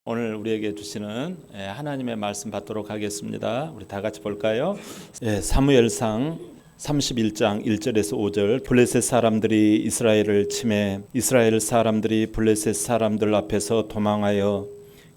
오늘 우리에게 주시는 하나님의 말씀 받도록 하겠습니다. 우리 다 같이 볼까요? 사무엘상 31장 1절에서 5절. 블레셋 사람들이 이스라엘을 치매 이스라엘 사람들이 블레셋 사람들 앞에서 도망하여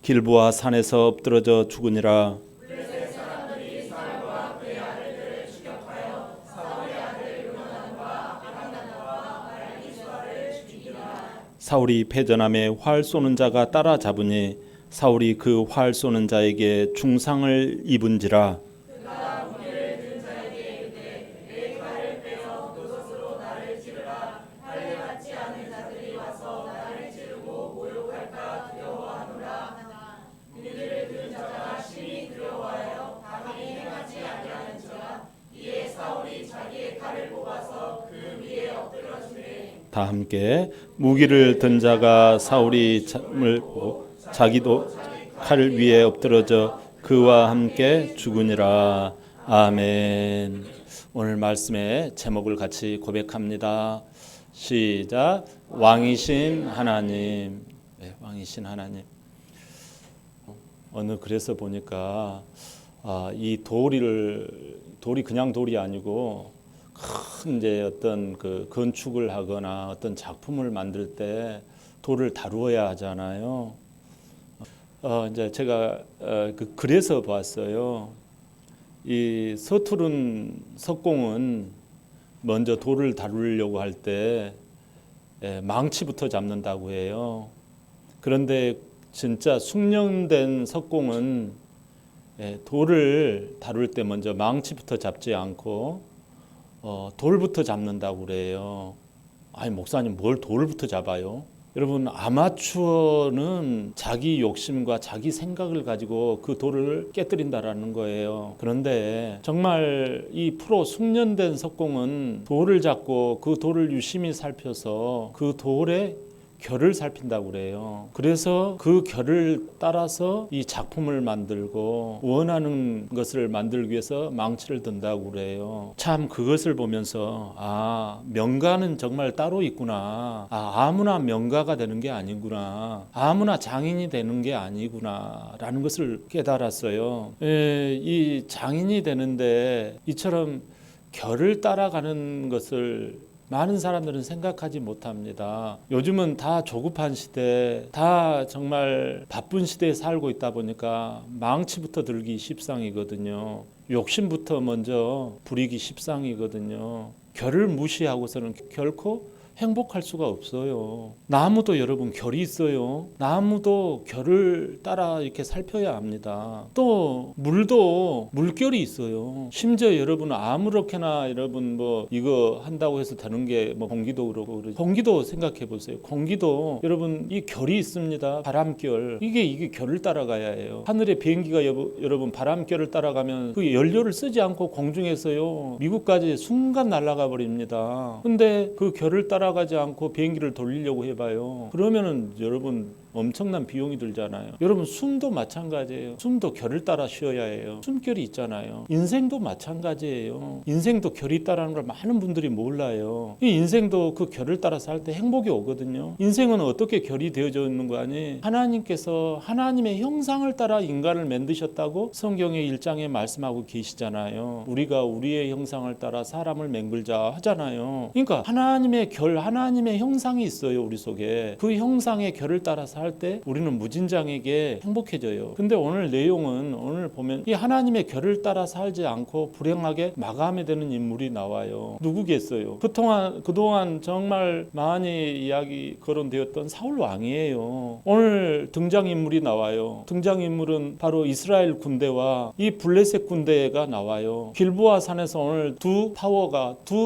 길보아 산에서 엎드러져 죽으니라. 블레셋 사람들이 사울과 그의 아들들을 추격하여 사울의 아들 요나단과 아비나답과 말기수아를 죽이니라. 사울이 패전함에 활 쏘는 자가 따라잡으니 사울이 그 활 쏘는 자에게 중상을 입은지라. 그가 무기를 든 자에게 이르되 내 칼을 빼어 그것으로 나를 찌르라. 칼을 받지 않은 자들이 와서 나를 찌르고 모욕할까 두려워하노라. 무기를 든 자가 심히 두려워하여 다행히 행하지 아니하는지라. 이에 사울이 자기의 칼을 뽑아서 그 위에 엎드러지되 다 함께 무기를 든 자가 사울이 자기도 칼 위에 엎드러져 그와 함께 죽으니라. 아멘. 오늘 말씀의 제목을 같이 고백합니다. 시작. 왕이신 하나님. 네, 왕이신 하나님. 어느 글에서 보니까 이 돌이 그냥 돌이 아니고 큰 이제 어떤 그 건축을 하거나 어떤 작품을 만들 때 돌을 다루어야 하잖아요. 이제 제가 그 글에서 봤어요. 이 서투른 석공은 먼저 돌을 다루려고 할 때 망치부터 잡는다고 해요. 그런데 진짜 숙련된 석공은 돌을 다룰 때 먼저 망치부터 잡지 않고 돌부터 잡는다고 그래요. 아니 목사님 뭘 돌부터 잡아요? 여러분 아마추어는 자기 욕심과 자기 생각을 가지고 그 돌을 깨뜨린다라는 거예요. 그런데 정말 이 프로 숙련된 석공은 돌을 잡고 그 돌을 유심히 살펴서 그 돌의 결을 살핀다고 그래요. 그래서 그 결을 따라서 이 작품을 만들고 원하는 것을 만들기 위해서 망치를 든다고 그래요. 참 그것을 보면서 명가는 정말 따로 있구나. 아무나 명가가 되는 게 아니구나. 아무나 장인이 되는 게 아니구나 라는 것을 깨달았어요. 이 장인이 되는데 이처럼 결을 따라가는 것을 많은 사람들은 생각하지 못합니다. 요즘은 다 조급한 시대, 다 정말 바쁜 시대에 살고 있다 보니까 망치부터 들기 십상이거든요. 욕심부터 먼저 부리기 십상이거든요. 결을 무시하고서는 결코 행복할 수가 없어요. 나무도 여러분 결이 있어요. 나무도 결을 따라 이렇게 살펴야 합니다. 또 물도 물결이 있어요. 심지어 여러분 아무렇게나 여러분 뭐 이거 한다고 해서 되는 게 뭐 공기도 그러고 공기도 생각해 보세요. 공기도 여러분 이 결이 있습니다. 바람결. 이게 결을 따라가야 해요. 하늘의 비행기가 여러분 바람결을 따라가면 그 연료를 쓰지 않고 공중에서요 미국까지 순간 날아가 버립니다. 근데 그 결을 따라가지 않고 비행기를 돌리려고 해봐요. 그러면은 여러분 엄청난 비용이 들잖아요. 여러분 숨도 마찬가지예요. 숨도 결을 따라 쉬어야 해요. 숨결이 있잖아요. 인생도 마찬가지예요. 인생도 결이 있다라는 걸 많은 분들이 몰라요. 이 인생도 그 결을 따라 살 때 행복이 오거든요. 인생은 어떻게 결이 되어져 있는 거 아니? 하나님께서 하나님의 형상을 따라 인간을 만드셨다고 성경의 1장에 말씀하고 계시잖아요. 우리가 우리의 형상을 따라 사람을 맹글자 하잖아요. 그러니까 하나님의 결, 하나님의 형상이 있어요. 우리 속에. 그 형상의 결을 따라 살 때 우리는 무진장에게 행복해져요. 근데 오늘 내용은 오늘 보면 이 하나님의 결을 따라 살지 않고 불행하게 마감이 되는 인물이 나와요. 누구겠어요? 그동안 정말 많이 이야기 거론되었던 사울 왕이에요. 오늘 등장인물이 나와요. 등장인물은 바로 이스라엘 군대와 이 블레셋 군대가 나와요. 길보아 산에서 오늘 두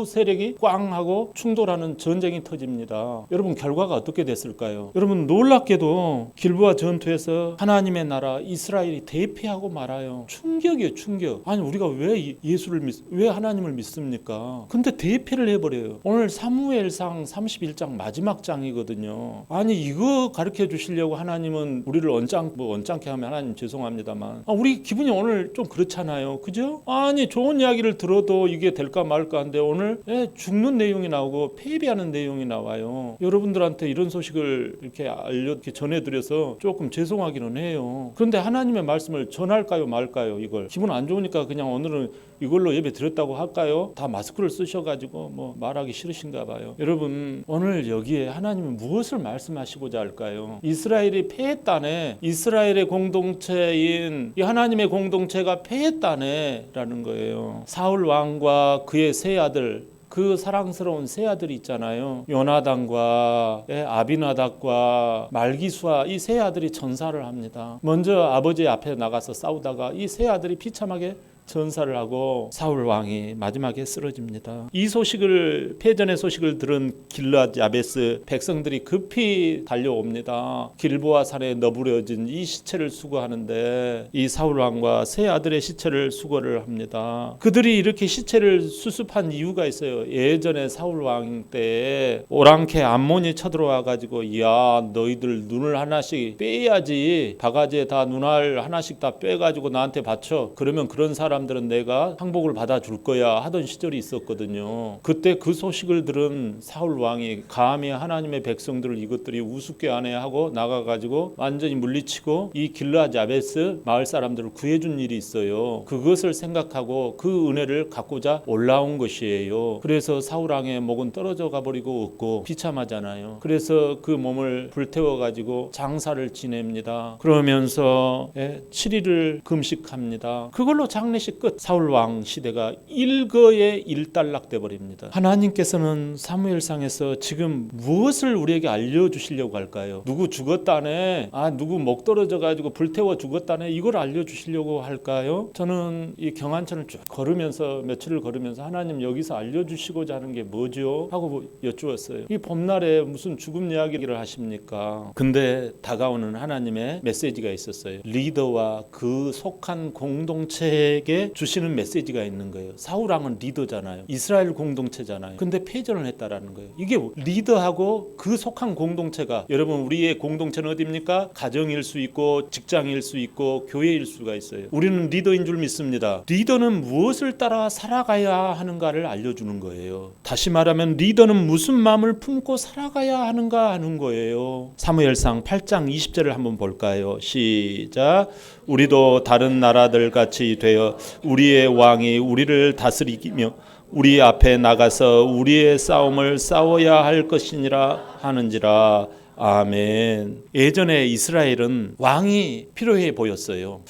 세력이 꽝 하고 충돌하는 전쟁이 터집니다. 여러분 결과가 어떻게 됐을까요? 여러분 놀랍게도 길보아 전투에서 하나님의 나라 이스라엘이 대패하고 말아요. 충격이에요. 충격. 아니 우리가 왜 하나님을 믿습니까? 근데 대패를 해버려요. 오늘 사무엘상 31장 마지막 장이거든요. 아니 이거 가르쳐 주시려고 하나님은 우리를 언짢게 하면 하나님 죄송합니다만 우리 기분이 오늘 좀 그렇잖아요. 그죠? 아니 좋은 이야기를 들어도 이게 될까 말까 한데 오늘 죽는 내용이 나오고 패배하는 내용이 나와요. 여러분들한테 이런 소식을 이렇게 전해드려서 조금 죄송하기는 해요. 그런데 하나님의 말씀을 전할까요 말까요? 이걸 기분 안 좋으니까 그냥 오늘은 이걸로 예배 드렸다고 할까요? 다 마스크를 쓰셔가지고 뭐 말하기 싫으신가 봐요. 여러분, 오늘 여기에 하나님은 무엇을 말씀하시고자 할까요? 이스라엘이 패했다네. 이스라엘의 공동체인 이 하나님의 공동체가 패했다네 라는 거예요. 사울 왕과 그의 세 아들, 그 사랑스러운 세 아들이 있잖아요. 요나단과 아비나답과 말기수아, 이 세 아들이 전사를 합니다. 먼저 아버지 앞에 나가서 싸우다가 이 세 아들이 비참하게 전사를 하고 사울 왕이 마지막에 쓰러집니다. 이 소식을, 패전의 소식을 들은 길르앗 야베스 백성들이 급히 달려옵니다. 길보아 산에 너부려진 이 시체를 수거하는데 이 사울 왕과 세 아들의 시체를 수거를 합니다. 그들이 이렇게 시체를 수습한 이유가 있어요. 예전에 사울 왕 때에 오랑캐 암몬이 쳐들어와 가지고 야, 너희들 눈을 하나씩 빼야지, 바가지에 다 눈알 하나씩 다 빼가지고 나한테 바쳐, 그러면 그런 사람들은 내가 항복을 받아줄 거야 하던 시절이 있었거든요. 그때 그 소식을 들은 사울 왕이 감히 하나님의 백성들을 이것들이 우습게 하네 하고 나가가지고 완전히 물리치고 이 길르앗 야베스 마을 사람들을 구해준 일이 있어요. 그것을 생각하고 그 은혜를 갖고자 올라온 것이에요. 그래서 사울 왕의 목은 떨어져 가버리고 없고 비참하잖아요. 그래서 그 몸을 불태워가지고 장사를 지냅니다. 그러면서 7일을 금식합니다. 그걸로 장례식 끝. 사울 왕 시대가 일거에 일단락돼 버립니다. 하나님께서는 사무엘상에서 지금 무엇을 우리에게 알려주시려고 할까요? 누구 죽었다네, 누구 목 떨어져 가지고 불태워 죽었다네, 이걸 알려주시려고 할까요? 저는 이 경안천을 쭉 걸으면서, 며칠을 걸으면서 하나님 여기서 알려주시고자 하는 게 뭐죠? 하고 여쭈었어요. 이 봄날에 무슨 죽음 이야기를 하십니까? 근데 다가오는 하나님의 메시지가 있었어요. 리더와 그 속한 공동체에게 주시는 메시지가 있는 거예요. 사울 왕은 리더잖아요. 이스라엘 공동체잖아요. 근데 패전을 했다라는 거예요. 이게 리더하고 그 속한 공동체가, 여러분 우리의 공동체는 어디입니까? 가정일 수 있고 직장일 수 있고 교회일 수가 있어요. 우리는 리더인 줄 믿습니다. 리더는 무엇을 따라 살아가야 하는가를 알려주는 거예요. 다시 말하면 리더는 무슨 마음을 품고 살아가야 하는가 하는 거예요. 사무엘상 8장 20절을 한번 볼까요? 시작. 우리도 다른 나라들 같이 되어 우리의 왕이 우리를 다스리며 우리 앞에 나가서 우리의 싸움을 싸워야 할 것이니라 하는지라. 아멘. 예전에 이스라엘은 왕이 필요해 보였어요.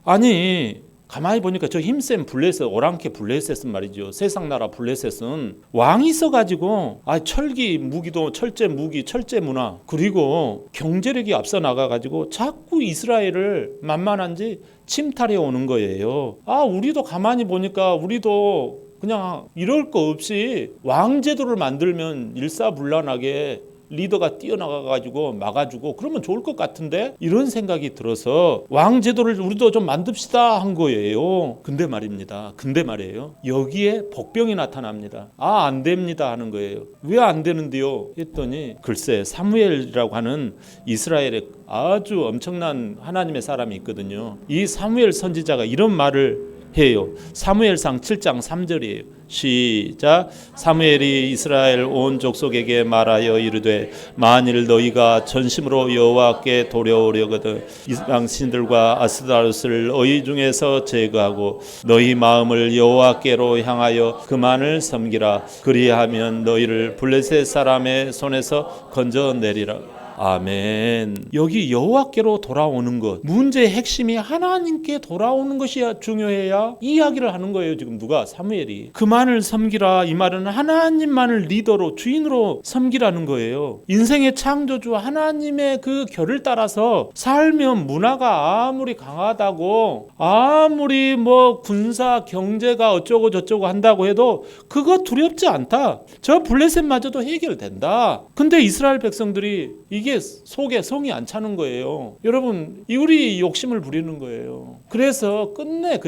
아니, 가만히 보니까 저 힘센 블레셋, 오랑캐 블레셋은 말이죠. 세상 나라 블레셋은 왕이 있어가지고 철기 무기도 철제 무기, 철제 문화, 그리고 경제력이 앞서 나가가지고 자꾸 이스라엘을 만만한지 침탈해 오는 거예요. 우리도 가만히 보니까 우리도 그냥 이럴 거 없이 왕제도를 만들면 일사불란하게 리더가 뛰어나가가지고 막아주고 그러면 좋을 것 같은데, 이런 생각이 들어서 왕제도를 우리도 좀 만듭시다 한 거예요. 근데 말이에요. 여기에 복병이 나타납니다. 안 됩니다 하는 거예요. 왜 안 되는데요? 했더니 글쎄, 사무엘이라고 하는 이스라엘의 아주 엄청난 하나님의 사람이 있거든요. 이 사무엘 선지자가 이런 말을 해요. 사무엘상 7장 3절이에요. 시작. 사무엘이 이스라엘 온 족속에게 말하여 이르되 만일 너희가 전심으로 여호와께 도려오려거든 이방 신들과 아스타롯을 너희 중에서 제거하고 너희 마음을 여호와께로 향하여 그만을 섬기라. 그리하면 너희를 블레셋 사람의 손에서 건져내리라. 아멘. 여기 여호와께로 돌아오는 것, 문제의 핵심이 하나님께 돌아오는 것이 중요해야 이야기를 하는 거예요. 지금 누가? 사무엘이. 그만을 섬기라. 이 말은 하나님만을 리더로, 주인으로 섬기라는 거예요. 인생의 창조주 하나님의 그 결을 따라서 살면 문화가 아무리 강하다고, 아무리 군사 경제가 어쩌고 저쩌고 한다고 해도 그거 두렵지 않다. 저 블레셋마저도 해결된다. 근데 이스라엘 백성들이 이게 속에 성이 안 차는 거예요. 여러분, 우리 욕심을 부리는 거예요. 그래서 끝내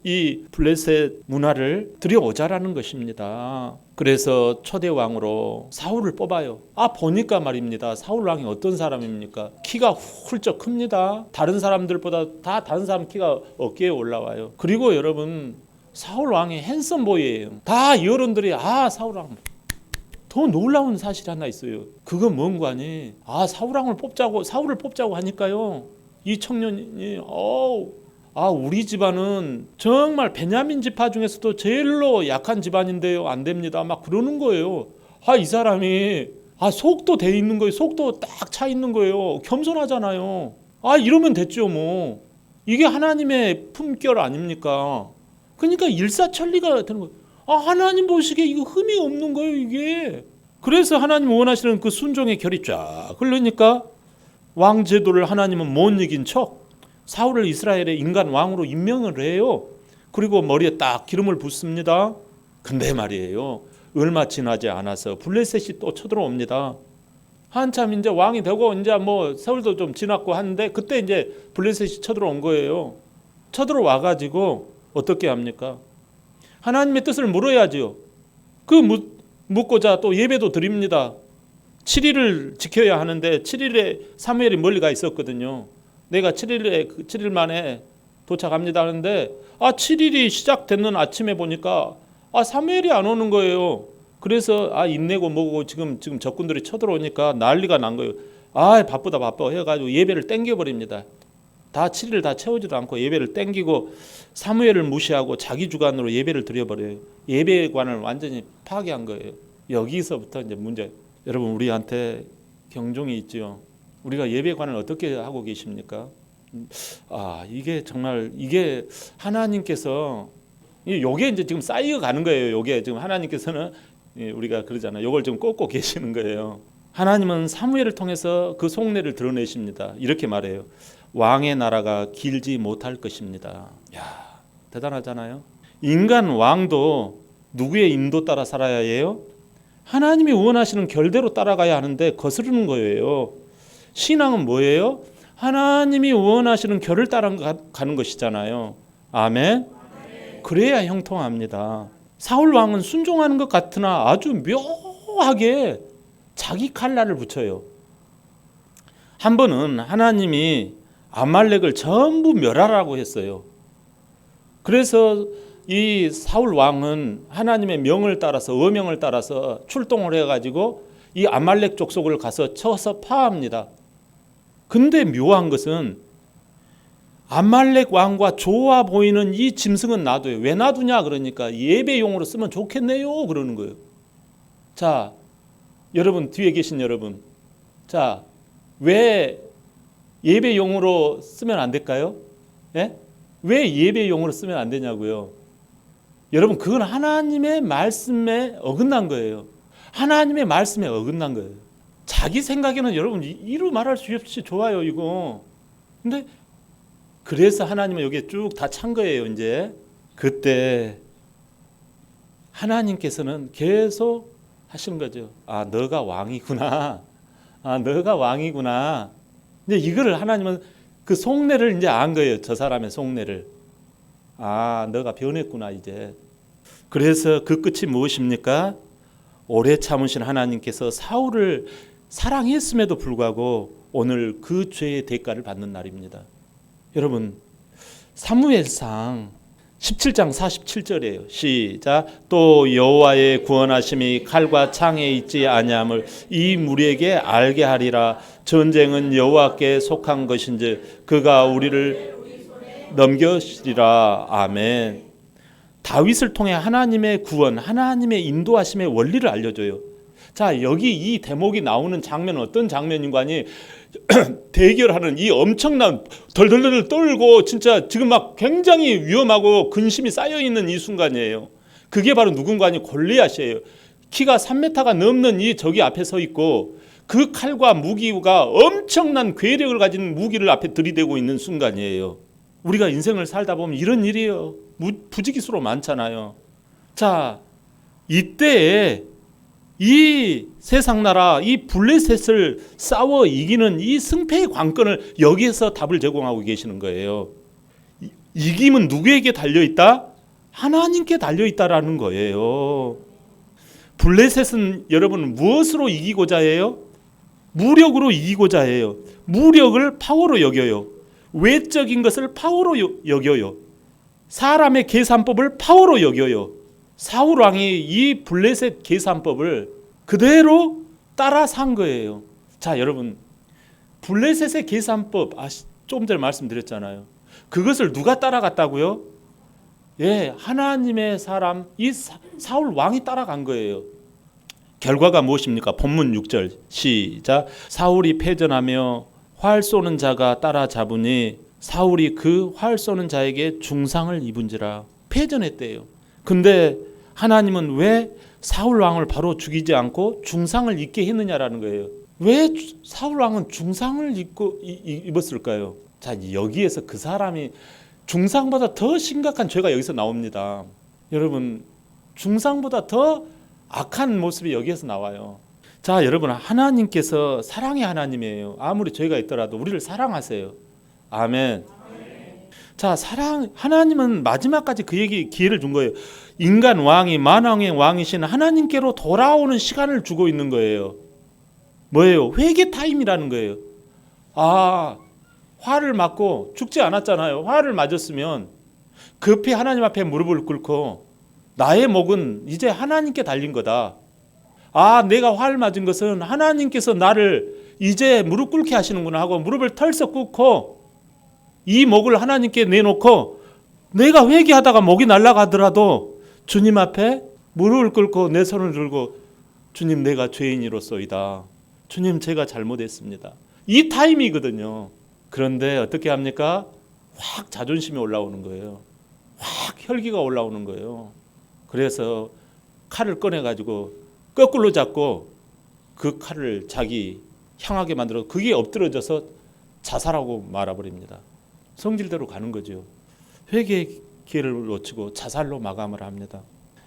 이 블레셋 문화를 들여오자라는 것입니다. 그래서 초대 왕으로 사울을 뽑아요. 보니까 말입니다. 사울 왕이 어떤 사람입니까? 키가 훌쩍 큽니다. 다른 사람들보다 다른 사람 키가 어깨에 올라와요. 그리고 여러분, 사울 왕이 핸섬보이예요. 다 여론들이 사울 왕 더 놀라운 사실이 하나 있어요. 그건 뭔가 하니 사울을 뽑자고 하니까요. 이 청년이 우리 집안은 정말 베냐민 지파 중에서도 제일로 약한 집안인데요. 안 됩니다. 막 그러는 거예요. 이 사람이 속도 돼 있는 거예요. 속도 딱 차 있는 거예요. 겸손하잖아요. 이러면 됐죠 뭐. 이게 하나님의 품격 아닙니까? 그러니까 일사천리가 되는 거예요. 하나님 보시기에 이거 흠이 없는 거예요 이게. 그래서 하나님 원하시는 그 순종의 결이 쫙 흐르니까 왕 제도를 하나님은 못 이긴 척 사울을 이스라엘의 인간 왕으로 임명을 해요. 그리고 머리에 딱 기름을 붓습니다. 근데 말이에요, 얼마 지나지 않아서 블레셋이 또 쳐들어옵니다. 한참 이제 왕이 되고 이제 뭐 세월도 좀 지났고 하는데 그때 이제 블레셋이 쳐들어온 거예요. 쳐들어와 가지고 어떻게 합니까? 하나님의 뜻을 물어야지요. 묻고자 또 예배도 드립니다. 7일을 지켜야 하는데 7일에 사무엘이 멀리 가 있었거든요. 내가 7일 만에 도착합니다 하는데 7일이 시작됐는 아침에 보니까 사무엘이 안 오는 거예요. 그래서 인내고 뭐고 지금 적군들이 쳐들어오니까 난리가 난 거예요. 바쁘다 해가지고 예배를 땡겨버립니다. 다 7일 다 채우지도 않고 예배를 땡기고 사무엘을 무시하고 자기 주관으로 예배를 드려버려요. 예배관을 완전히 파괴한 거예요. 여기서부터 이제 문제. 여러분 우리한테 경종이 있죠. 우리가 예배관을 어떻게 하고 계십니까? 이게 정말 이게 하나님께서 요게 이제 지금 쌓여 가는 거예요. 요게 지금 하나님께서는 우리가 그러잖아요. 요걸 좀 꽂고 계시는 거예요. 하나님은 사무엘을 통해서 그 속내를 드러내십니다. 이렇게 말해요. 왕의 나라가 길지 못할 것입니다. 대단하잖아요. 인간 왕도 누구의 인도 따라 살아야 해요? 하나님이 원하시는 결대로 따라가야 하는데 거스르는 거예요. 신앙은 뭐예요? 하나님이 원하시는 결을 따라가는 것이잖아요. 아멘. 그래야 형통합니다. 사울 왕은 순종하는 것 같으나 아주 묘하게 자기 칼날을 붙여요. 한 번은 하나님이 아말렉을 전부 멸하라고 했어요. 그래서 이 사울 왕은 하나님의 명을 따라서 어명을 따라서 출동을 해가지고 이 아말렉 족속을 가서 쳐서 파합니다. 근데 묘한 것은 아말렉 왕과 좋아 보이는 이 짐승은 놔둬요. 왜 놔두냐 그러니까 예배용으로 쓰면 좋겠네요 그러는 거예요. 자, 여러분 뒤에 계신 여러분, 자, 왜 예배용으로 쓰면 안 될까요? 예? 왜 예배용으로 쓰면 안 되냐고요? 여러분 그건 하나님의 말씀에 어긋난 거예요. 하나님의 말씀에 어긋난 거예요. 자기 생각에는 여러분 이루 말할 수 없이 좋아요 이거. 근데 그래서 하나님은 여기에 쭉 다 찬 거예요. 이제 그때 하나님께서는 계속 하신 거죠. 너가 왕이구나. 너가 왕이구나. 이제 이거를 하나님은 그 속내를 이제 안 거예요. 저 사람의 속내를. 너가 변했구나 이제. 그래서 그 끝이 무엇입니까? 오래 참으신 하나님께서 사울을 사랑했음에도 불구하고 오늘 그 죄의 대가를 받는 날입니다. 여러분 사무엘상 17장 47절이에요. 시작. 또 여호와의 구원하심이 칼과 창에 있지 아니함을 이 무리에게 알게 하리라. 전쟁은 여호와께 속한 것인즉 그가 우리를 넘겨시리라. 아멘. 다윗을 통해 하나님의 구원, 하나님의 인도하심의 원리를 알려줘요. 자, 여기 이 대목이 나오는 장면은 어떤 장면인가 하니 대결하는 이 엄청난 덜덜덜 떨고 진짜 지금 막 굉장히 위험하고 근심이 쌓여있는 이 순간이에요. 그게 바로 누군가 하니 골리앗이에요. 키가 3m가 넘는 이 적이 앞에 서 있고 그 칼과 무기가 엄청난 괴력을 가진 무기를 앞에 들이대고 있는 순간이에요. 우리가 인생을 살다 보면 이런 일이에요. 부지기수로 많잖아요. 자, 이때에 이 세상 나라 이 블레셋을 싸워 이기는 이 승패의 관건을 여기에서 답을 제공하고 계시는 거예요. 이김은 누구에게 달려있다? 하나님께 달려있다라는 거예요. 블레셋은 여러분 무엇으로 이기고자 해요? 무력으로 이기고자 해요. 무력을 파워로 여겨요. 외적인 것을 파워로 여겨요. 사람의 계산법을 파워로 여겨요. 사울 왕이 이 블레셋 계산법을 그대로 따라 산 거예요. 자, 여러분, 블레셋의 계산법 조금 전에 말씀드렸잖아요. 그것을 누가 따라갔다고요? 예, 하나님의 사람 이 사울 왕이 따라간 거예요. 결과가 무엇입니까? 본문 6절 시작. 사울이 패전하며 활 쏘는 자가 따라잡으니 사울이 그 활 쏘는 자에게 중상을 입은지라. 패전했대요. 근데 하나님은 왜 사울 왕을 바로 죽이지 않고 중상을 입게 했느냐라는 거예요. 왜 사울 왕은 중상을 입었을까요? 자, 여기에서 그 사람이 중상보다 더 심각한 죄가 여기서 나옵니다. 여러분, 중상보다 더 악한 모습이 여기에서 나와요. 자, 여러분, 하나님께서 사랑의 하나님이에요. 아무리 죄가 있더라도 우리를 사랑하세요. 아멘. 자, 하나님은 마지막까지 그에게 기회를 준 거예요. 인간 왕이 만왕의 왕이신 하나님께로 돌아오는 시간을 주고 있는 거예요. 뭐예요? 회개 타임이라는 거예요. 화를 맞고 죽지 않았잖아요. 화를 맞았으면 급히 하나님 앞에 무릎을 꿇고 나의 목은 이제 하나님께 달린 거다. 내가 화를 맞은 것은 하나님께서 나를 이제 무릎 꿇게 하시는구나 하고 무릎을 털썩 꿇고 이 목을 하나님께 내놓고 내가 회개하다가 목이 날아가더라도 주님 앞에 무릎을 꿇고 내 손을 들고 주님, 내가 죄인이로소이다. 주님, 제가 잘못했습니다. 이 타임이거든요. 그런데 어떻게 합니까? 확 자존심이 올라오는 거예요. 확 혈기가 올라오는 거예요. 그래서 칼을 꺼내가지고 거꾸로 잡고 그 칼을 자기 향하게 만들어 그게 엎드러져서 자살하고 말아버립니다. 성질대로 가는 거죠. 회개의 기회를 놓치고 자살로 마감을 합니다.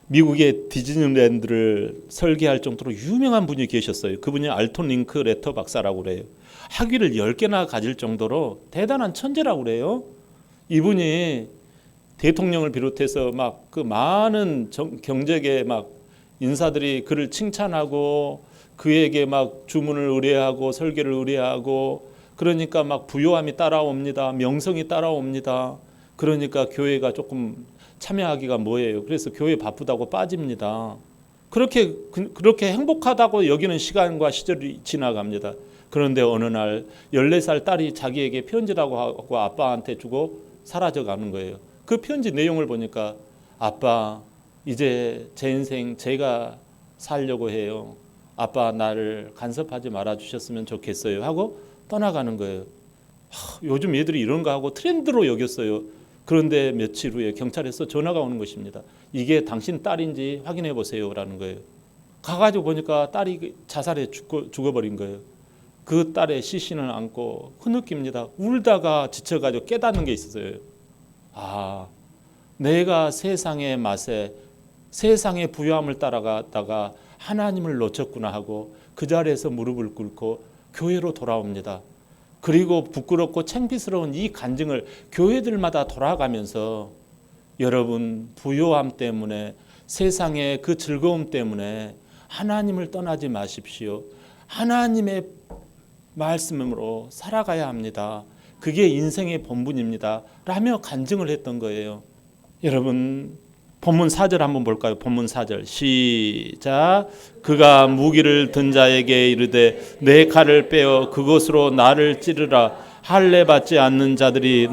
미국의 디즈니랜드를 설계할 정도로 유명한 분이 계셨어요. 그분이 알톤 링클레터 박사라고 그래요. 학위를 10개나 가질 정도로 대단한 천재라고 그래요. 이분이 대통령을 비롯해서 막 그 많은 경제계 막 인사들이 그를 칭찬하고 그에게 막 주문을 의뢰하고 설계를 의뢰하고 그러니까 막 부요함이 따라옵니다. 명성이 따라옵니다. 그러니까 교회가 조금 참여하기가 뭐예요. 그래서 교회 바쁘다고 빠집니다. 그렇게 행복하다고 여기는 시간과 시절이 지나갑니다. 그런데 어느 날 14살 딸이 자기에게 편지라고 하고 아빠한테 주고 사라져가는 거예요. 그 편지 내용을 보니까 아빠, 이제 제 인생 제가 살려고 해요. 아빠, 나를 간섭하지 말아주셨으면 좋겠어요 하고 떠나가는 거예요. 요즘 애들이 이런 거 하고 트렌드로 여겼어요. 그런데 며칠 후에 경찰에서 전화가 오는 것입니다. 이게 당신 딸인지 확인해 보세요 라는 거예요. 가가지고 보니까 딸이 자살해 죽어버린 거예요. 그 딸의 시신을 안고 흐느낍니다. 울다가 지쳐가지고 깨닫는 게 있었어요. 내가 세상의 맛에 세상의 부요함을 따라가다가 하나님을 놓쳤구나 하고 그 자리에서 무릎을 꿇고 교회로 돌아옵니다. 그리고 부끄럽고 창피스러운 이 간증을 교회들마다 돌아가면서 여러분, 부요함 때문에 세상의 그 즐거움 때문에 하나님을 떠나지 마십시오. 하나님의 말씀으로 살아가야 합니다. 그게 인생의 본분입니다. 라며 간증을 했던 거예요. 여러분, 본문 4절 한번 볼까요? 본문 4절 시작. 그가 무기를 든 자에게 이르되 내 칼을 빼어 그것으로 나를 찌르라. 할례 받지 않는 자들이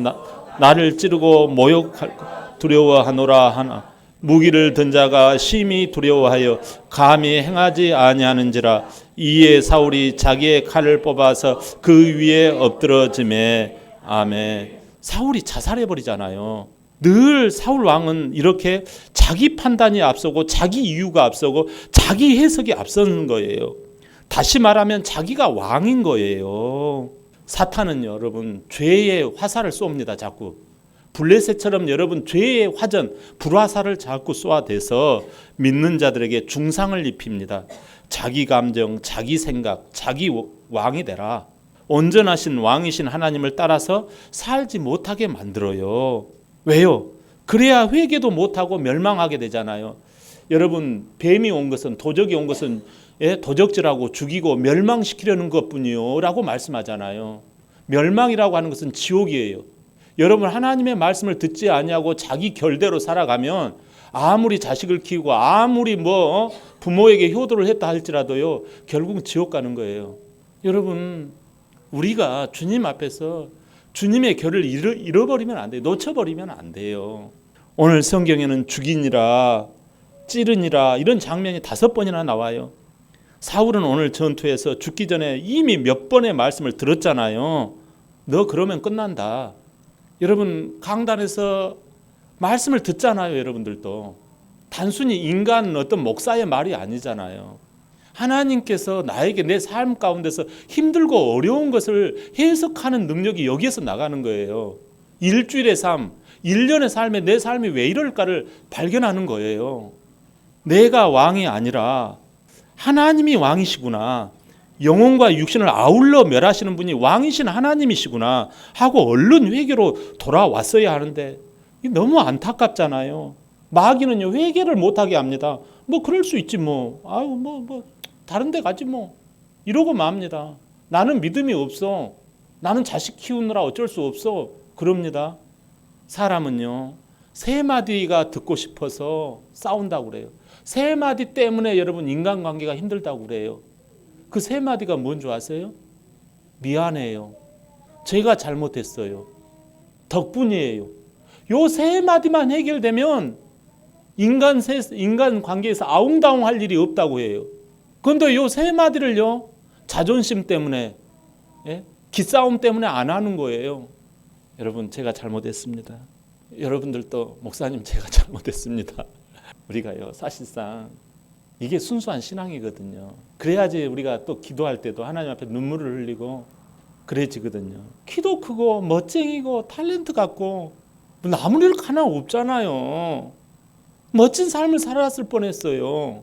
나를 찌르고 모욕할 두려워하노라 하나. 무기를 든 자가 심히 두려워하여 감히 행하지 아니하는지라. 이에 사울이 자기의 칼을 뽑아서 그 위에 엎드러지매. 아멘. 사울이 자살해 버리잖아요. 늘 사울 왕은 이렇게 자기 판단이 앞서고 자기 이유가 앞서고 자기 해석이 앞서는 거예요. 다시 말하면 자기가 왕인 거예요. 사탄은 여러분 죄의 화살을 쏩니다. 자꾸 블레셋처럼 여러분 죄의 화전 불화살을 자꾸 쏘아대서 믿는 자들에게 중상을 입힙니다. 자기 감정, 자기 생각, 자기 왕이 되라. 온전하신 왕이신 하나님을 따라서 살지 못하게 만들어요. 왜요? 그래야 회개도 못하고 멸망하게 되잖아요. 여러분, 뱀이 온 것은, 도적이 온 것은 도적질하고 죽이고 멸망시키려는 것뿐이요 라고 말씀하잖아요. 멸망이라고 하는 것은 지옥이에요. 여러분, 하나님의 말씀을 듣지 아니하고 자기 결대로 살아가면 아무리 자식을 키우고 아무리 부모에게 효도를 했다 할지라도요, 결국은 지옥 가는 거예요. 여러분, 우리가 주님 앞에서 주님의 결을 잃어버리면 안 돼요. 놓쳐버리면 안 돼요. 오늘 성경에는 죽이니라, 찌르니라 이런 장면이 5번이나 나와요. 사울은 오늘 전투에서 죽기 전에 이미 몇 번의 말씀을 들었잖아요. 너 그러면 끝난다. 여러분, 강단에서 말씀을 듣잖아요. 여러분들도 단순히 인간 어떤 목사의 말이 아니잖아요. 하나님께서 나에게 내 삶 가운데서 힘들고 어려운 것을 해석하는 능력이 여기에서 나가는 거예요. 일주일의 삶, 1년의 삶에 내 삶이 왜 이럴까를 발견하는 거예요. 내가 왕이 아니라 하나님이 왕이시구나, 영혼과 육신을 아울러 멸하시는 분이 왕이신 하나님이시구나 하고 얼른 회개로 돌아왔어야 하는데 너무 안타깝잖아요. 마귀는요, 회개를 못하게 합니다. 그럴 수 있지 다른 데 가지 이러고 맙니다. 나는 믿음이 없어, 나는 자식 키우느라 어쩔 수 없어, 그럽니다. 사람은요, 3마디가 듣고 싶어서 싸운다고 그래요. 3마디 때문에 여러분 인간관계가 힘들다고 그래요. 그 3마디가 뭔지 아세요? 미안해요, 제가 잘못했어요, 덕분이에요. 요 3마디만 해결되면 인간 관계에서 아웅다웅 할 일이 없다고 해요. 그런데 요 3마디를요, 자존심 때문에, 기싸움 때문에 안 하는 거예요. 여러분, 제가 잘못했습니다. 여러분들도 목사님 제가 잘못했습니다. 우리가요, 사실상 이게 순수한 신앙이거든요. 그래야지 우리가 또 기도할 때도 하나님 앞에 눈물을 흘리고 그래지거든요. 키도 크고 멋쟁이고 탤런트 같고 남을 일 하나 없잖아요. 멋진 삶을 살았을 뻔했어요.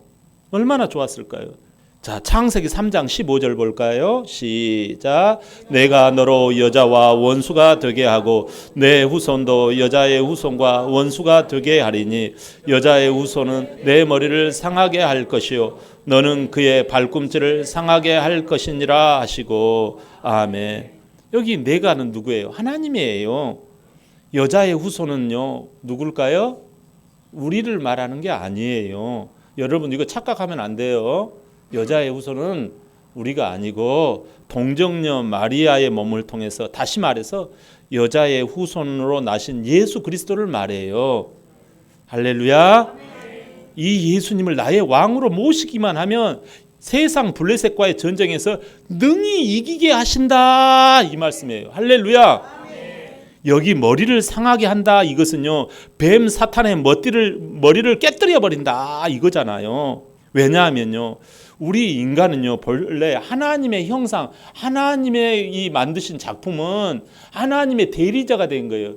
얼마나 좋았을까요? 자, 창세기 3장 15절 볼까요? 시작. 내가 너로 여자와 원수가 되게 하고 내 후손도 여자의 후손과 원수가 되게 하리니 여자의 후손은 내 머리를 상하게 할 것이요 너는 그의 발꿈치를 상하게 할 것이니라 하시고. 아멘. 여기 내가는 누구예요? 하나님이에요. 여자의 후손은요, 누굴까요? 우리를 말하는 게 아니에요. 여러분, 이거 착각하면 안 돼요. 여자의 후손은 우리가 아니고 동정녀 마리아의 몸을 통해서, 다시 말해서 여자의 후손으로 나신 예수 그리스도를 말해요. 할렐루야. 이 예수님을 나의 왕으로 모시기만 하면 세상 블레셋과의 전쟁에서 능히 이기게 하신다, 이 말씀이에요. 할렐루야. 여기 머리를 상하게 한다, 이것은요, 뱀 사탄의 머리를 깨뜨려 버린다, 이거잖아요. 왜냐하면요, 우리 인간은요, 본래 하나님의 형상, 하나님의 이 만드신 작품은 하나님의 대리자가 된 거예요.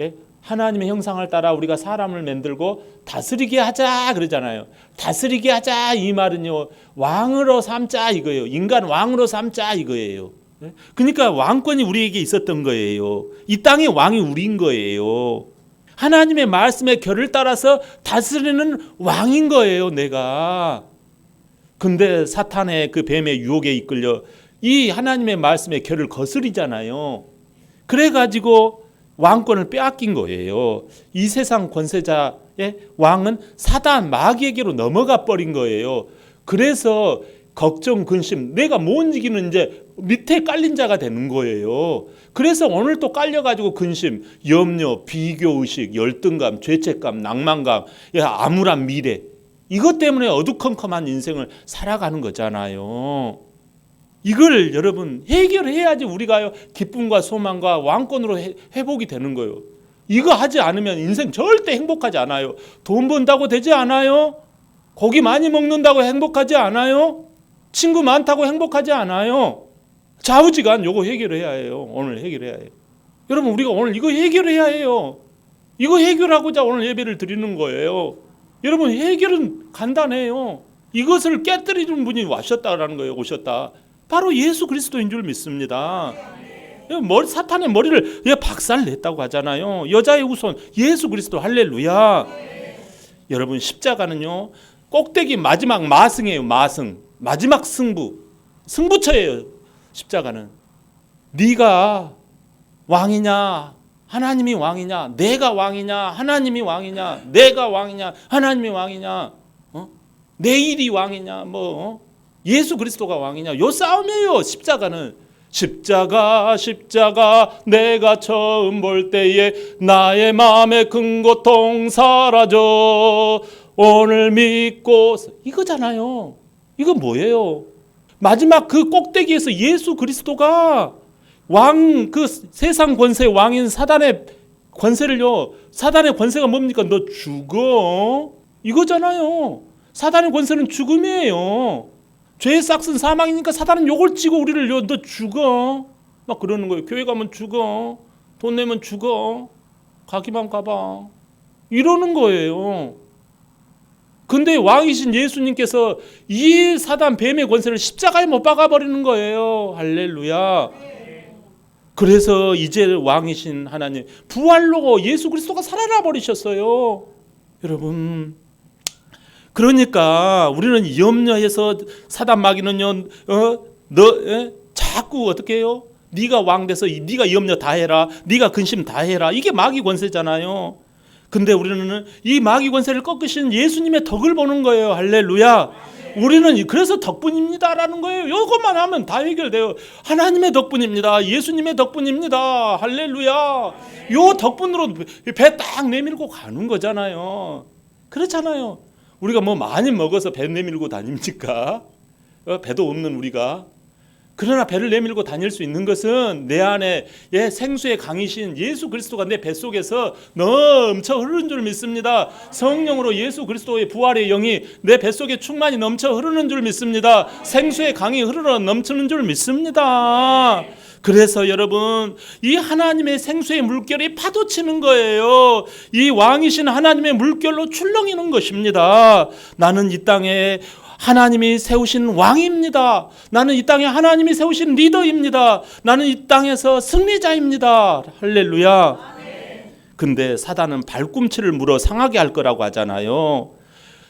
예? 하나님의 형상을 따라 우리가 사람을 만들고 다스리게 하자 그러잖아요. 다스리게 하자, 이 말은요, 왕으로 삼자 이거예요. 인간 왕으로 삼자 이거예요. 그러니까 왕권이 우리에게 있었던 거예요. 이 땅의 왕이 우리인 거예요. 하나님의 말씀의 결을 따라서 다스리는 왕인 거예요, 내가. 근데 사탄의 그 뱀의 유혹에 이끌려 이 하나님의 말씀의 결을 거스리잖아요. 그래가지고 왕권을 빼앗긴 거예요. 이 세상 권세자의 왕은 사단 마귀에게로 넘어가 버린 거예요. 그래서 걱정, 근심, 내가 못 이기는 이제 밑에 깔린 자가 되는 거예요. 그래서 오늘 또 깔려가지고 근심, 염려, 비교의식, 열등감, 죄책감, 낭만감, 암울한 미래, 이것 때문에 어두컴컴한 인생을 살아가는 거잖아요. 이걸 여러분 해결해야지 우리가요, 기쁨과 소망과 왕권으로 회복이 되는 거예요. 이거 하지 않으면 인생 절대 행복하지 않아요. 돈 번다고 되지 않아요. 고기 많이 먹는다고 행복하지 않아요. 친구 많다고 행복하지 않아요. 좌우지간 요거 해결해야 해요. 오늘 해결해야 해요. 여러분, 우리가 오늘 이거 해결해야 해요. 이거 해결하고자 오늘 예배를 드리는 거예요. 여러분, 해결은 간단해요. 이것을 깨뜨리는 분이 오셨다라는 거예요. 오셨다. 바로 예수 그리스도인 줄 믿습니다. 사탄의 머리를 박살 냈다고 하잖아요. 여자의 후손 예수 그리스도. 할렐루야. 여러분, 십자가는요, 꼭대기 마지막 마승이에요. 마승. 마지막 승부처예요. 십자가는. 네가 왕이냐 하나님이 왕이냐, 내가 왕이냐, 하나님이 왕이냐, 내가 왕이냐, 하나님이 왕이냐, 내일이 왕이냐, 예수 그리스도가 왕이냐, 요 싸움이에요. 십자가는. 십자가 내가 처음 볼 때에 나의 마음의 큰 고통 사라져 오늘 믿고, 이거잖아요. 이거 뭐예요? 마지막 그 꼭대기에서 예수 그리스도가 왕, 그 세상 권세의 왕인 사단의 권세를요, 사단의 권세가 뭡니까? 너 죽어, 이거잖아요. 사단의 권세는 죽음이에요. 죄의 싹은 사망이니까 사단은 욕을 치고 우리를 너 죽어 막 그러는 거예요. 교회 가면 죽어, 돈 내면 죽어, 가기만 가봐, 이러는 거예요. 근데 왕이신 예수님께서 이 사단 뱀의 권세를 십자가에 못 박아버리는 거예요. 할렐루야. 그래서 이제 왕이신 하나님, 부활로 예수 그리스도가 살아나 버리셨어요. 여러분, 그러니까 우리는 염려해서 사단 마귀는요, 자꾸 어떻게 해요? 네가 왕 돼서 네가 염려 다 해라, 네가 근심 다 해라, 이게 마귀 권세잖아요. 근데 우리는 이 마귀 권세를 꺾으신 예수님의 덕을 보는 거예요. 할렐루야. 우리는 그래서 덕분입니다라는 거예요. 이것만 하면 다 해결돼요. 하나님의 덕분입니다. 예수님의 덕분입니다. 할렐루야. 요 덕분으로 배 딱 내밀고 가는 거잖아요. 그렇잖아요. 우리가 뭐 많이 먹어서 배 내밀고 다닙니까? 배도 없는 우리가. 그러나 배를 내밀고 다닐 수 있는 것은 내 안에 생수의 강이신 예수 그리스도가 내 뱃속에서 넘쳐 흐르는 줄 믿습니다. 성령으로 예수 그리스도의 부활의 영이 내 뱃속에 충만히 넘쳐 흐르는 줄 믿습니다. 생수의 강이 흐르러 넘치는 줄 믿습니다. 그래서 여러분, 이 하나님의 생수의 물결이 파도치는 거예요. 이 왕이신 하나님의 물결로 출렁이는 것입니다. 나는 이 땅에 하나님이 세우신 왕입니다. 나는 이 땅에 하나님이 세우신 리더입니다. 나는 이 땅에서 승리자입니다. 할렐루야. 근데 사단은 발꿈치를 물어 상하게 할 거라고 하잖아요.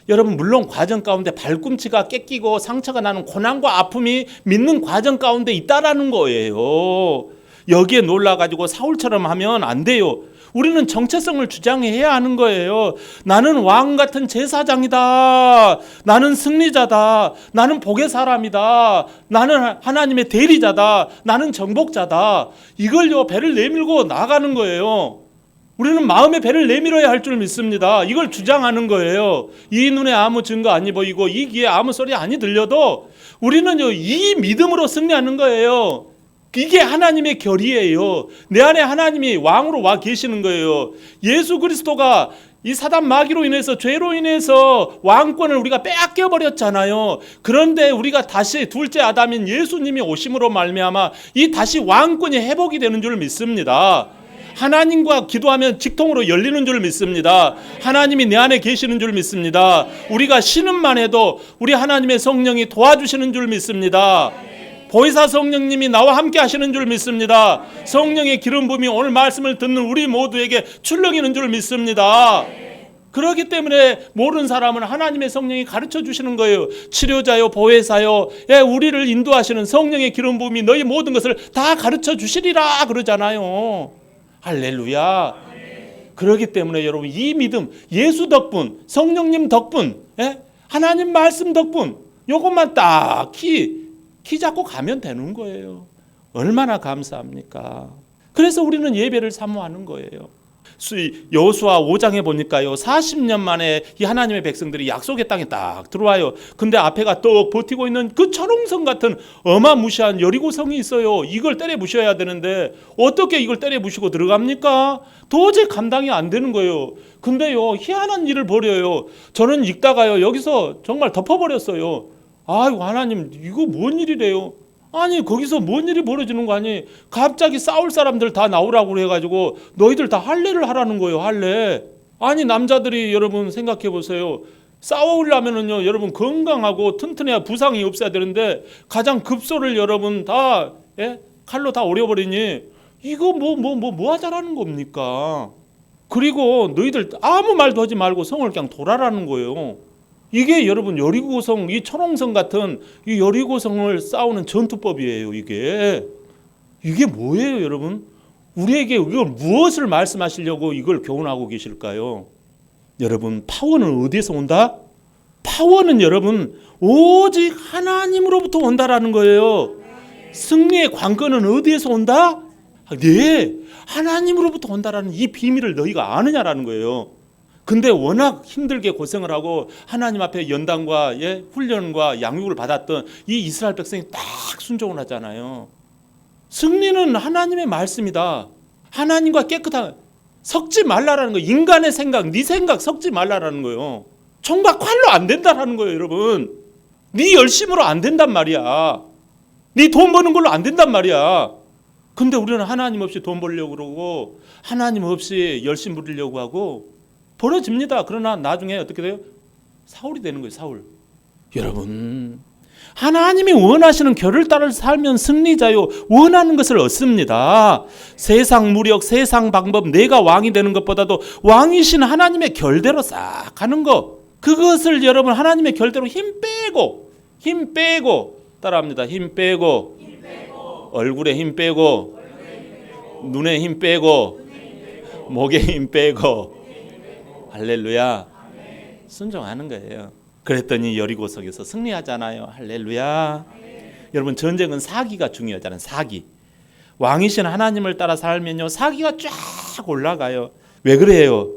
여러분, 물론 과정 가운데 발꿈치가 꺾이고 상처가 나는 고난과 아픔이 믿는 과정 가운데 있다라는 거예요. 여기에 놀라가지고 사울처럼 하면 안 돼요. 우리는 정체성을 주장해야 하는 거예요. 나는 왕 같은 제사장이다. 나는 승리자다. 나는 복의 사람이다. 나는 하나님의 대리자다. 나는 정복자다. 이걸요, 배를 내밀고 나가는 거예요. 우리는 마음의 배를 내밀어야 할 줄 믿습니다. 이걸 주장하는 거예요. 이 눈에 아무 증거 아니 보이고 이 귀에 아무 소리 아니 들려도 우리는요, 이 믿음으로 승리하는 거예요. 이게 하나님의 결의예요. 내 안에 하나님이 왕으로 와 계시는 거예요. 예수 그리스도가 이 사단 마귀로 인해서, 죄로 인해서 왕권을 우리가 빼앗겨 버렸잖아요. 그런데 우리가 다시 둘째 아담인 예수님이 오심으로 말미암아 이 다시 왕권이 회복이 되는 줄 믿습니다. 하나님과 기도하면 직통으로 열리는 줄 믿습니다. 하나님이 내 안에 계시는 줄 믿습니다. 우리가 신음만 해도 우리 하나님의 성령이 도와주시는 줄 믿습니다. 보혜사 성령님이 나와 함께 하시는 줄 믿습니다. 성령의 기름 부음이 오늘 말씀을 듣는 우리 모두에게 출렁이는 줄 믿습니다. 그렇기 때문에 모르는 사람은 하나님의 성령이 가르쳐 주시는 거예요. 치료자요, 보혜사요, 우리를 인도하시는 성령의 기름 부음이 너희 모든 것을 다 가르쳐 주시리라 그러잖아요. 할렐루야. 그렇기 때문에 여러분, 이 믿음, 예수 덕분, 성령님 덕분, 하나님 말씀 덕분, 요것만 딱 키 잡고 가면 되는 거예요. 얼마나 감사합니까? 그래서 우리는 예배를 사모하는 거예요. 여호수아 5장에 보니까요, 40년 만에 이 하나님의 백성들이 약속의 땅에 딱 들어와요. 근데 앞에가 떡 버티고 있는 그 철옹성 같은 어마무시한 여리고성이 있어요. 이걸 때려 부셔야 되는데 어떻게 이걸 때려 부시고 들어갑니까? 도저히 감당이 안 되는 거예요. 근데요, 희한한 일을 벌여요. 저는 읽다가요, 여기서 정말 덮어버렸어요. 아이고, 하나님, 이거 뭔 일이래요? 아니, 거기서 뭔 일이 벌어지는 거 아니? 갑자기 싸울 사람들 다 나오라고 해가지고 너희들 다 할례를 하라는 거예요. 할례. 아니, 남자들이 여러분 생각해 보세요. 싸우려면은요, 여러분 건강하고 튼튼해야 부상이 없어야 되는데 가장 급소를 여러분 다 칼로 다 오려버리니 이거 뭐 하자라는 겁니까? 그리고 너희들 아무 말도 하지 말고 성을 그냥 돌아라는 거예요. 이게 여러분 여리고성, 이 철옹성 같은 이 여리고성을 싸우는 전투법이에요. 이게 뭐예요, 여러분? 우리에게 이걸 무엇을 말씀하시려고 이걸 교훈하고 계실까요? 여러분, 파워는 어디에서 온다? 파워는 여러분 오직 하나님으로부터 온다라는 거예요. 승리의 관건은 어디에서 온다? 네, 하나님으로부터 온다라는 이 비밀을 너희가 아느냐라는 거예요. 근데 워낙 힘들게 고생을 하고 하나님 앞에 연단과 훈련과 양육을 받았던 이 이스라엘 백성이 딱 순종을 하잖아요. 승리는 하나님의 말씀이다. 하나님과 깨끗한, 섞지 말라라는 거예요. 인간의 생각, 네 생각 섞지 말라라는 거예요. 총각 칼로 안 된다라는 거예요, 여러분. 네 열심으로 안 된단 말이야. 네 돈 버는 걸로 안 된단 말이야. 근데 우리는 하나님 없이 돈 벌려고 그러고 하나님 없이 열심 부리려고 하고 벌어집니다. 그러나 나중에 어떻게 돼요? 사울이 되는 거예요, 사울. 여러분, 하나님이 원하시는 결을 따라 살면 승리자요. 원하는 것을 얻습니다. 세상 무력, 세상 방법, 내가 왕이 되는 것보다도 왕이신 하나님의 결대로 싹 가는 거. 그것을 여러분 하나님의 결대로 힘 빼고 따라합니다. 힘 빼고 얼굴에 힘 빼고 눈에 힘 빼고 목에 힘 빼고 할렐루야. 순종하는 거예요. 그랬더니 여리고성에서 승리하잖아요. 할렐루야. 여러분, 전쟁은 사기가 중요하잖아요. 사기. 왕이신 하나님을 따라 살면요, 사기가 쫙 올라가요. 왜 그래요?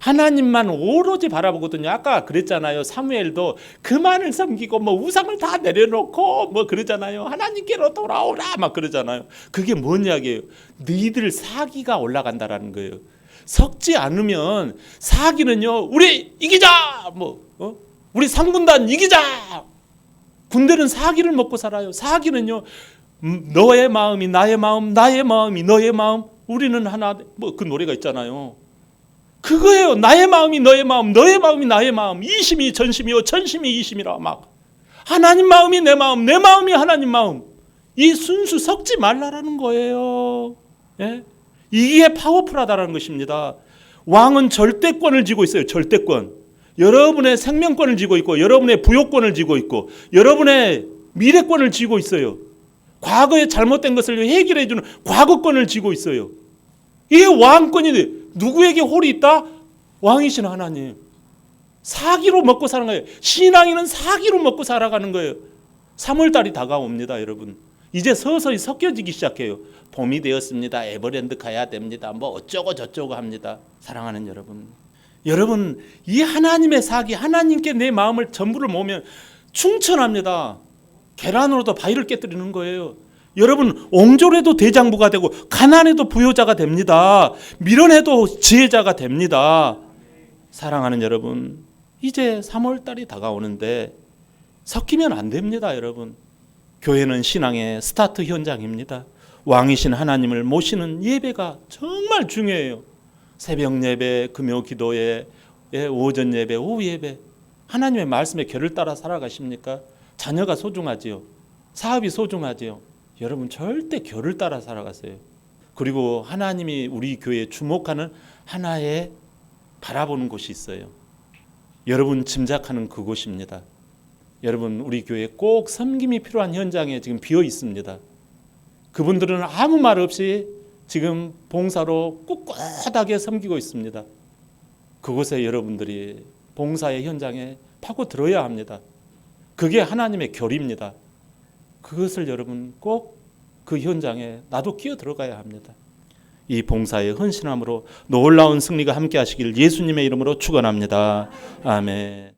하나님만 오로지 바라보거든요. 아까 그랬잖아요. 사무엘도 그만을 섬기고 뭐 우상을 다 내려놓고 뭐 그러잖아요. 하나님께로 돌아오라 막 그러잖아요. 그게 뭔 이야기예요? 너희들 사기가 올라간다라는 거예요. 섞지 않으면 사기는요, 우리 이기자, 우리 상군단 이기자. 군대는 사기를 먹고 살아요. 사기는요, 너의 마음이 나의 마음, 나의 마음이 너의 마음, 우리는 하나. 뭐 그 노래가 있잖아요. 그거예요. 나의 마음이 너의 마음, 너의 마음이 나의 마음. 이심이 전심이요, 전심이 이심이라. 막 하나님 마음이 내 마음, 내 마음이 하나님 마음. 이 순수 섞지 말라라는 거예요. 예? 이게 파워풀하다는 것입니다. 왕은 절대권을 쥐고 있어요. 절대권. 여러분의 생명권을 쥐고 있고, 여러분의 부요권을 쥐고 있고, 여러분의 미래권을 쥐고 있어요. 과거에 잘못된 것을 해결해 주는 과거권을 쥐고 있어요. 이게 왕권이 누구에게 홀이 있다? 왕이신 하나님. 사기로 먹고 사는 거예요. 신앙인은 사기로 먹고 살아가는 거예요. 3월달이 다가옵니다, 여러분. 이제 서서히 섞여지기 시작해요. 봄이 되었습니다. 에버랜드 가야 됩니다. 뭐 어쩌고 저쩌고 합니다. 사랑하는 여러분. 여러분, 이 하나님의 사기, 하나님께 내 마음을 전부를 모으면 충천합니다. 계란으로도 바위를 깨뜨리는 거예요. 여러분, 옹졸해도 대장부가 되고 가난해도 부효자가 됩니다. 미련해도 지혜자가 됩니다. 사랑하는 여러분, 이제 3월달이 다가오는데 섞이면 안 됩니다, 여러분. 교회는 신앙의 스타트 현장입니다. 왕이신 하나님을 모시는 예배가 정말 중요해요. 새벽 예배, 금요 기도회, 오전 예배, 오후 예배. 하나님의 말씀에 결을 따라 살아가십니까? 자녀가 소중하지요. 사업이 소중하지요. 여러분, 절대 결을 따라 살아가세요. 그리고 하나님이 우리 교회에 주목하는 하나의 바라보는 곳이 있어요. 여러분 짐작하는 그곳입니다. 여러분, 우리 교회에 꼭 섬김이 필요한 현장에 지금 비어 있습니다. 그분들은 아무 말 없이 지금 봉사로 꿋꿋하게 섬기고 있습니다. 그곳에 여러분들이 봉사의 현장에 파고들어야 합니다. 그게 하나님의 결입니다. 그것을 여러분 꼭 그 현장에 나도 끼어 들어가야 합니다. 이 봉사의 헌신함으로 놀라운 승리가 함께 하시길 예수님의 이름으로 축원합니다. 아멘.